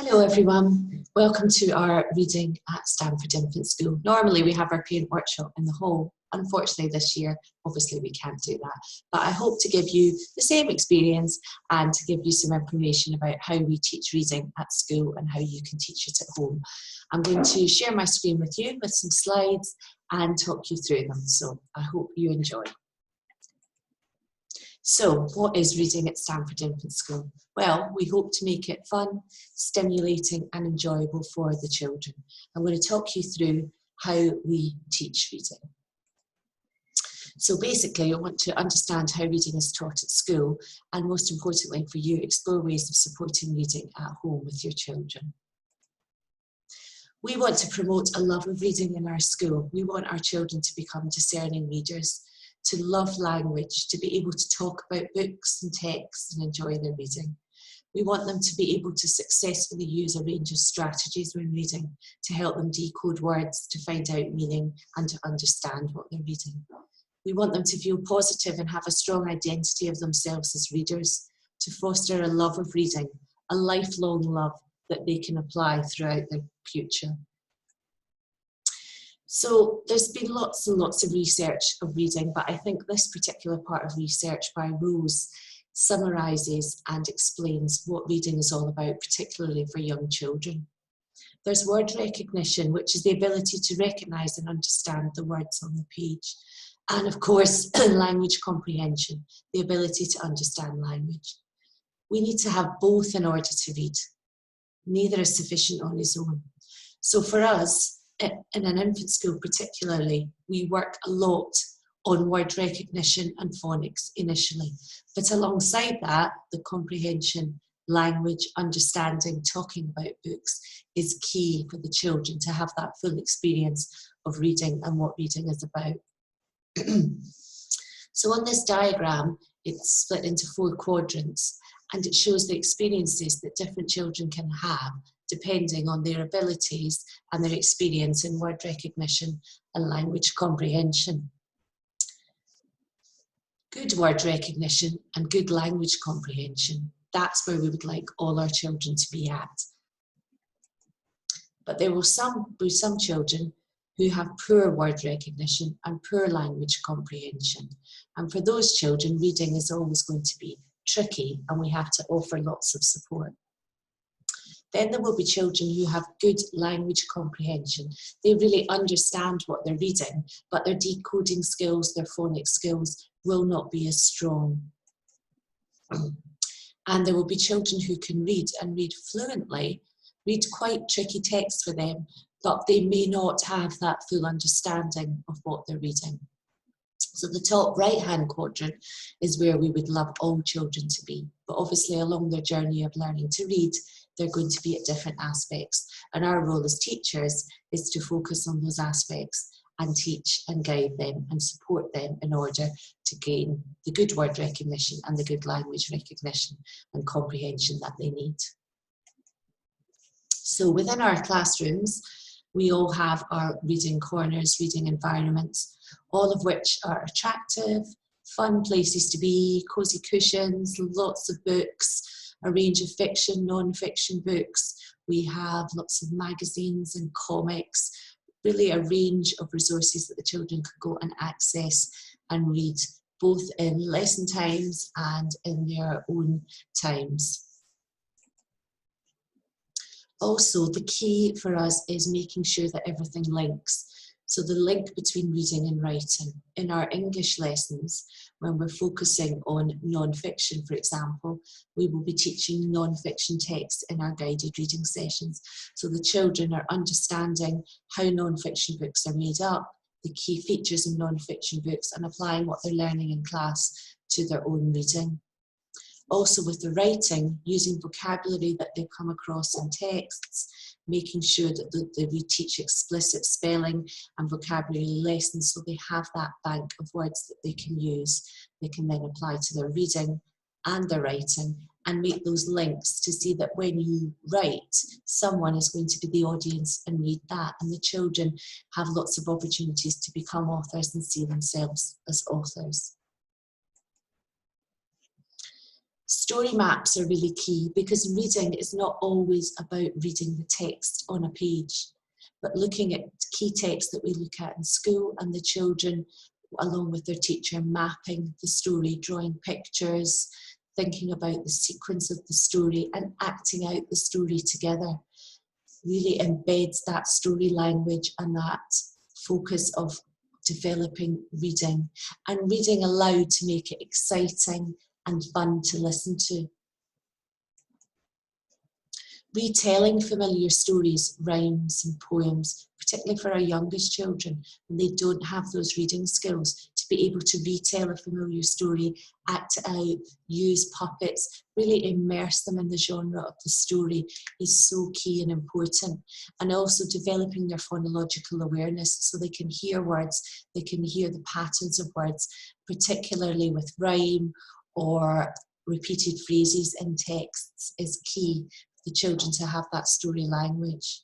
Hello everyone, welcome to our Reading at Stanford Infant School. Normally we have our parent workshop in the hall. Unfortunately this year, obviously we can't do that. But I hope to give you the same experience and to give you some information about how we teach reading at school and how you can teach it at home. I'm going to share my screen with you with some slides and talk you through them. So I hope you enjoy. So, what is Reading at Stanford Infant School? Well, we hope to make it fun, stimulating and enjoyable for the children. I'm going to talk you through how we teach reading. So basically, I want to understand how reading is taught at school and most importantly for you, explore ways of supporting reading at home with your children. We want to promote a love of reading in our school. We want our children to become discerning readers, to love language, to be able to talk about books and texts and enjoy their reading. We want them to be able to successfully use a range of strategies when reading to help them decode words, to find out meaning and to understand what they're reading. We want them to feel positive and have a strong identity of themselves as readers, to foster a love of reading, a lifelong love that they can apply throughout their future. So there's been lots and lots of research of reading, but I think this particular part of research by Rose summarises and explains what reading is all about, particularly for young children. There's word recognition, which is the ability to recognise and understand the words on the page. And of course, language comprehension, the ability to understand language. We need to have both in order to read. Neither is sufficient on its own. So for us, in an infant school particularly, we work a lot on word recognition and phonics initially. But alongside that, the comprehension, language, understanding, talking about books is key for the children to have that full experience of reading and what reading is about. So on this diagram, it's split into 4 quadrants and it shows the experiences that different children can have depending on their abilities and their experience in word recognition and language comprehension. Good word recognition and good language comprehension, that's where we would like all our children to be at. But there will be some children who have poor word recognition and poor language comprehension. And for those children, reading is always going to be tricky and we have to offer lots of support. Then there will be children who have good language comprehension. They really understand what they're reading, but their decoding skills, their phonics skills will not be as strong. And there will be children who can read and read fluently, read quite tricky text for them, but they may not have that full understanding of what they're reading. So the top right-hand quadrant is where we would love all children to be. But obviously along their journey of learning to read, they're going to be at different aspects. And our role as teachers is to focus on those aspects and teach and guide them and support them in order to gain the good word recognition and the good language recognition and comprehension that they need. So within our classrooms, we all have our reading corners, reading environments, all of which are attractive, fun places to be, cosy cushions, lots of books, a range of fiction, non-fiction books. We have lots of magazines and comics, really a range of resources that the children can go and access and read, both in lesson times and in their own times. Also, the key for us is making sure that everything links. So the link between reading and writing. In our English lessons, when we're focusing on non-fiction, for example, we will be teaching non-fiction texts in our guided reading sessions. So the children are understanding how non-fiction books are made up, the key features of non-fiction books, and applying what they're learning in class to their own reading. Also with the writing, using vocabulary that they come across in texts, making sure that we teach explicit spelling and vocabulary lessons so they have that bank of words that they can use. They can then apply to their reading and their writing and make those links to see that when you write, someone is going to be the audience and read that, and the children have lots of opportunities to become authors and see themselves as authors. Story maps are really key because reading is not always about reading the text on a page, but looking at key text that we look at in school and the children, along with their teacher, mapping the story, drawing pictures, thinking about the sequence of the story and acting out the story together. Really embeds that story language and that focus of developing reading and reading aloud to make it exciting and fun to listen to. Retelling familiar stories, rhymes and poems, particularly for our youngest children, when they don't have those reading skills, to be able to retell a familiar story, act it out, use puppets, really immerse them in the genre of the story is so key and important. And also developing their phonological awareness so they can hear words, they can hear the patterns of words, particularly with rhyme or repeated phrases in texts is key for the children to have that story language.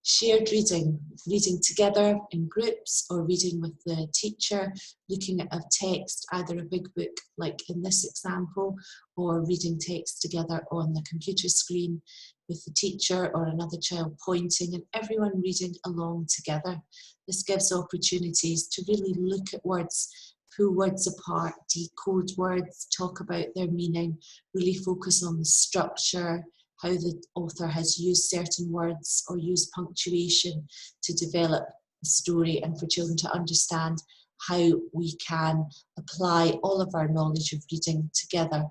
Shared reading, reading together in groups or reading with the teacher, looking at a text, either a big book like in this example, or reading text together on the computer screen with the teacher or another child pointing and everyone reading along together. This gives opportunities to really look at words, pull words apart, decode words, talk about their meaning, really focus on the structure, how the author has used certain words or used punctuation to develop the story and for children to understand how we can apply all of our knowledge of reading together.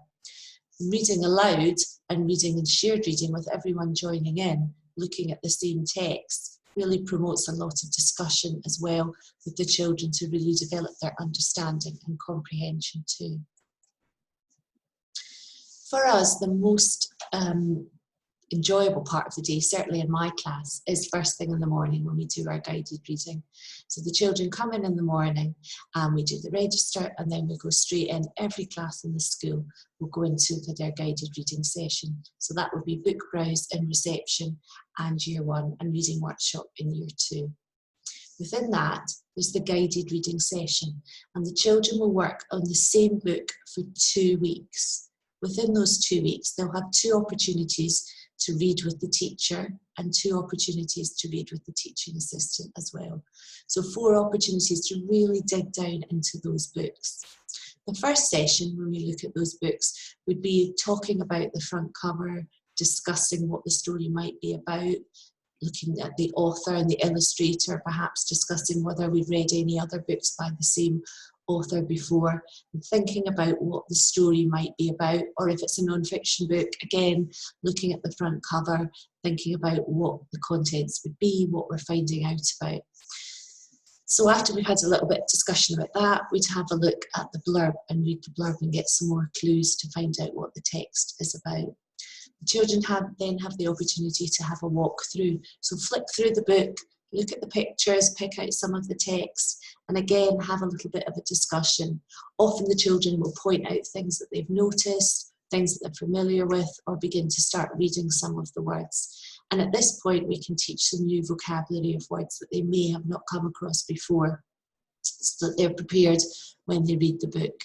Reading aloud and reading and shared reading with everyone joining in, looking at the same text, really promotes a lot of discussion as well with the children to really develop their understanding and comprehension too. For us, the most enjoyable part of the day, certainly in my class, is first thing in the morning when we do our guided reading. So the children come in the morning and we do the register and then we go straight in. Every class in the school will go into their guided reading session. So that will be book browse in reception and year 1 and reading workshop in year 2. Within that, there's the guided reading session and the children will work on the same book for 2 weeks. Within those 2 weeks, they'll have 2 opportunities to read with the teacher and 2 opportunities to read with the teaching assistant as well. So 4 opportunities to really dig down into those books. The first session, when we look at those books, would be talking about the front cover, discussing what the story might be about, looking at the author and the illustrator, perhaps discussing whether we've read any other books by the same author before, and thinking about what the story might be about, or if it's a non-fiction book, again, looking at the front cover, thinking about what the contents would be, what we're finding out about. So after we've had a little bit of discussion about that, we'd have a look at the blurb and read the blurb and get some more clues to find out what the text is about. The children then have the opportunity to have a walk through. So flick through the book, look at the pictures, pick out some of the text, and again, have a little bit of a discussion. Often the children will point out things that they've noticed, things that they're familiar with, or begin to start reading some of the words. And at this point, we can teach some new vocabulary of words that they may have not come across before, so that they're prepared when they read the book.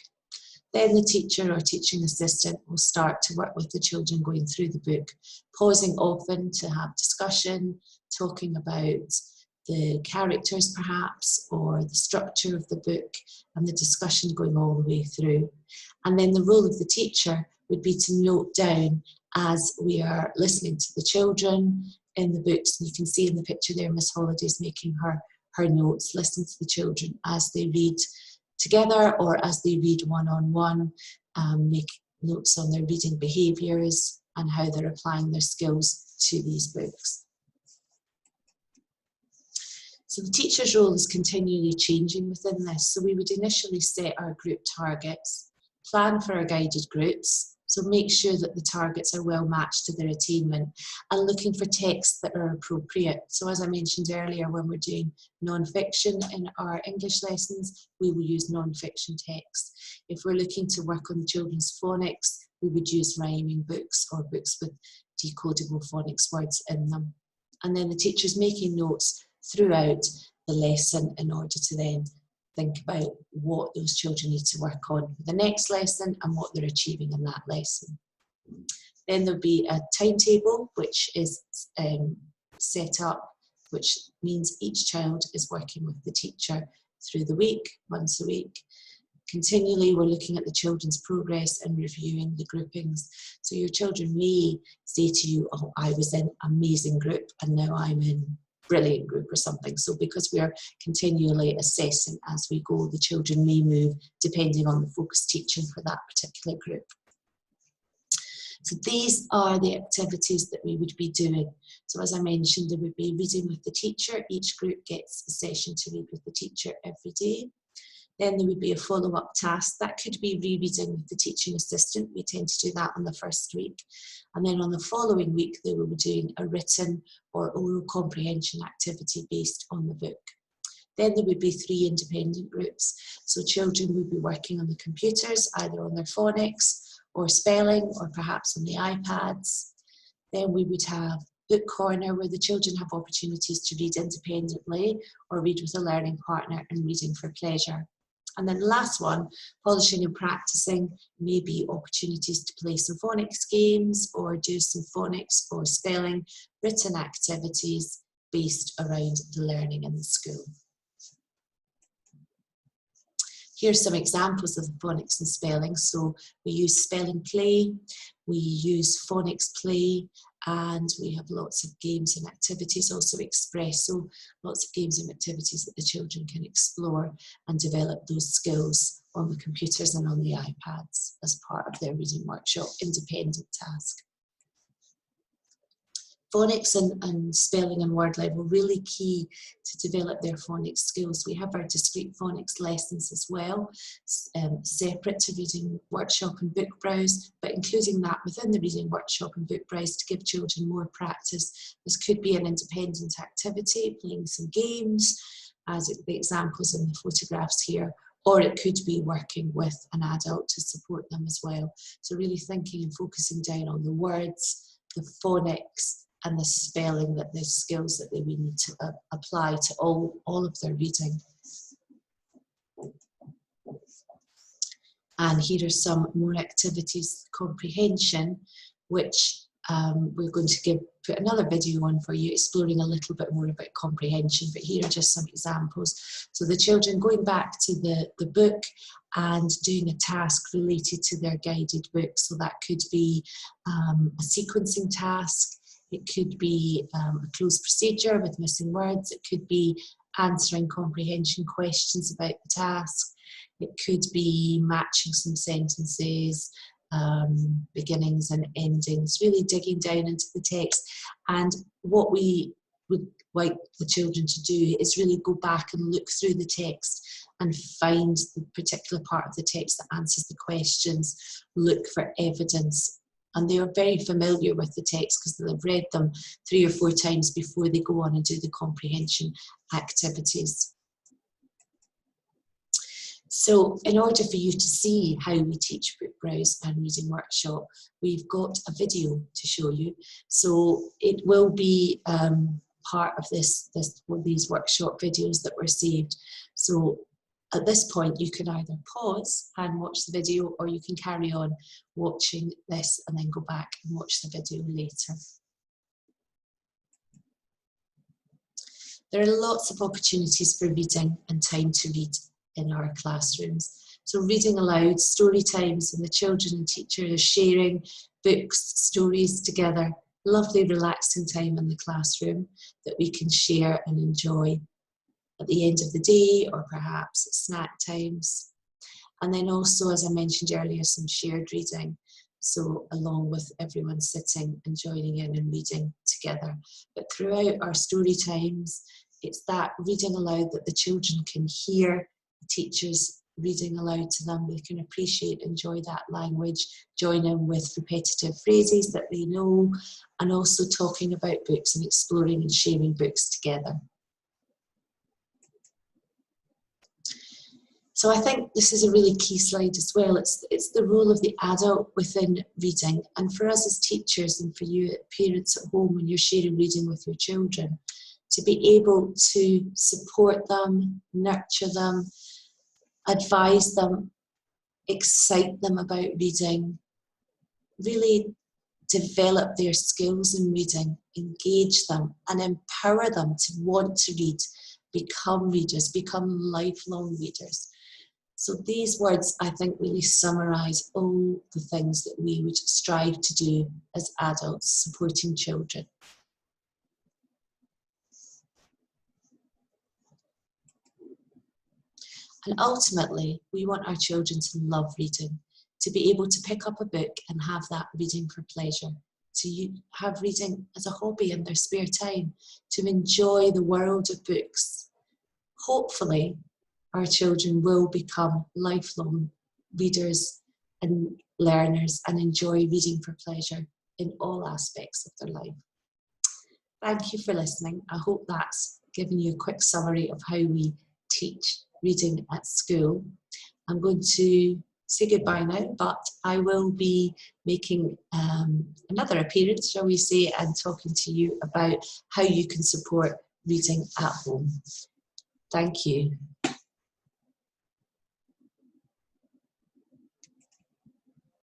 Then the teacher or teaching assistant will start to work with the children going through the book, pausing often to have discussion, talking about the characters perhaps, or the structure of the book, and the discussion going all the way through. And then the role of the teacher would be to note down as we are listening to the children in the books. And you can see in the picture there, Miss Holiday's making her notes, listening to the children as they read together or as they read one-on-one, make notes on their reading behaviours and how they're applying their skills to these books. So the teacher's role is continually changing within this. So we would initially set our group targets, plan for our guided groups, so make sure that the targets are well matched to their attainment, and looking for texts that are appropriate. So as I mentioned earlier, when we're doing non-fiction in our English lessons, we will use non-fiction texts. If we're looking to work on children's phonics, we would use rhyming books or books with decodable phonics words in them. And then the teacher's making notes throughout the lesson in order to then think about what those children need to work on for the next lesson and what they're achieving in that lesson. Then there'll be a timetable which is set up, which means each child is working with the teacher through the week, once a week. Continually, we're looking at the children's progress and reviewing the groupings. So your children may say to you, oh, I was in amazing group and now I'm in brilliant group or something. So because we are continually assessing as we go, the children may move depending on the focus teaching for that particular group. So these are the activities that we would be doing. So as I mentioned, there would be reading with the teacher. Each group gets a session to read with the teacher every day. Then there would be a follow-up task. That could be rereading with the teaching assistant. We tend to do that on the first week. And then on the following week, they will be doing a written or oral comprehension activity based on the book. Then there would be 3 independent groups. So children would be working on the computers, either on their phonics or spelling, or perhaps on the iPads. Then we would have Book Corner, where the children have opportunities to read independently or read with a learning partner and reading for pleasure. And then the last one, polishing and practicing, may be opportunities to play some phonics games or do some phonics or spelling written activities based around the learning in the school. Here's some examples of phonics and spelling. So we use spelling play, we use phonics play, and we have lots of games and activities, also express. So lots of games and activities that the children can explore and develop those skills on the computers and on the iPads as part of their reading workshop independent task. Phonics and spelling and word level, really key to develop their phonics skills. We have our discrete phonics lessons as well, separate to reading workshop and book browse, but including that within the reading workshop and book browse to give children more practice. This could be an independent activity, playing some games, as the examples in the photographs here, or it could be working with an adult to support them as well. So really thinking and focusing down on the words, the phonics, and the spelling, that the skills that they need to apply to all of their reading. And here are some more activities. Comprehension, which we're going to put another video on for you, exploring a little bit more about comprehension, but here are just some examples. So the children going back to the book and doing a task related to their guided book. So that could be a sequencing task. It could be a closed procedure with missing words. It could be answering comprehension questions about the task. It could be matching some sentences, beginnings and endings, really digging down into the text. And what we would like the children to do is really go back and look through the text and find the particular part of the text that answers the questions, look for evidence. And they are very familiar with the text because they've read them 3 or 4 times before they go on and do the comprehension activities. So in order for you to see how we teach book browse and reading workshop, we've got a video to show you. So it will be part of these workshop videos that were saved. So at this point, you can either pause and watch the video, or you can carry on watching this and then go back and watch the video later. There are lots of opportunities for reading and time to read in our classrooms. So reading aloud, story times, and the children and teachers are sharing books, stories together. Lovely relaxing time in the classroom that we can share and enjoy at the end of the day, or perhaps at snack times. And then also, as I mentioned earlier, some shared reading. So along with everyone sitting and joining in and reading together. But throughout our story times, it's that reading aloud that the children can hear the teachers reading aloud to them. They can appreciate, enjoy that language, join in with repetitive phrases that they know, and also talking about books and exploring and sharing books together. So I think this is a really key slide as well. It's the role of the adult within reading. And for us as teachers, and for you parents at home when you're sharing reading with your children, to be able to support them, nurture them, advise them, excite them about reading, really develop their skills in reading, engage them and empower them to want to read, become readers, become lifelong readers. So these words, I think, really summarise all the things that we would strive to do as adults supporting children. And ultimately, we want our children to love reading, to be able to pick up a book and have that reading for pleasure, to have reading as a hobby in their spare time, to enjoy the world of books. Hopefully, our children will become lifelong readers and learners and enjoy reading for pleasure in all aspects of their life. Thank you for listening. I hope that's given you a quick summary of how we teach reading at school. I'm going to say goodbye now, but I will be making another appearance, shall we say, and talking to you about how you can support reading at home. Thank you.